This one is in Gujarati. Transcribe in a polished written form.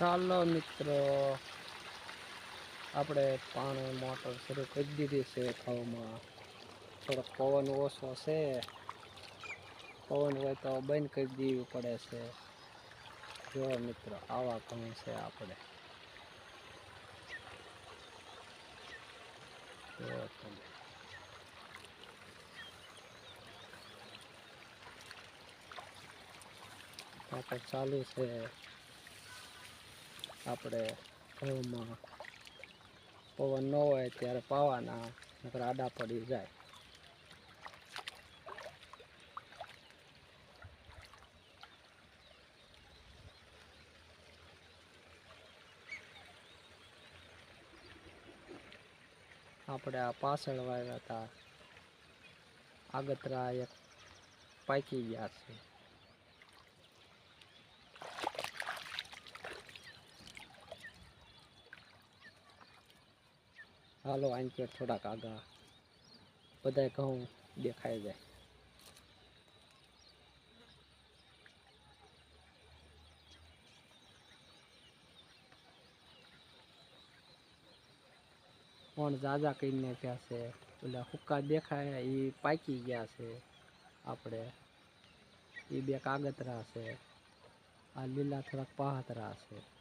ચાલો મિત્રો, આપણે પાણી મોટર શરૂ કરી દીધી છે. ઘઉંમાં થોડોક પવન ઓછો છે. પવન હોય તો બંધ કરી દેવી પડે છે. જો મિત્રો, આવા ઘઉં છે આપણે. જો તમે મોટર ચાલુ છે આપણે ઘઉંમાં. પવન ન હોય ત્યારે પાવાના, નકર આડા પડી જાય. આપણે આ પાછળ વાવ્યા હતા, આગતરા એક પાકી ગયા છે. હાલો આંચે થોડાક આગા બધા ઘઉં દેખાઈ જાય. પણ જાજા કરી નાખ્યા છે. ઓલા હુક્કા દેખાય એ પાકી ગયા છે. આપણે એ બે કાગતરા છે. આ લીલા થોડાક પાહતરા છે.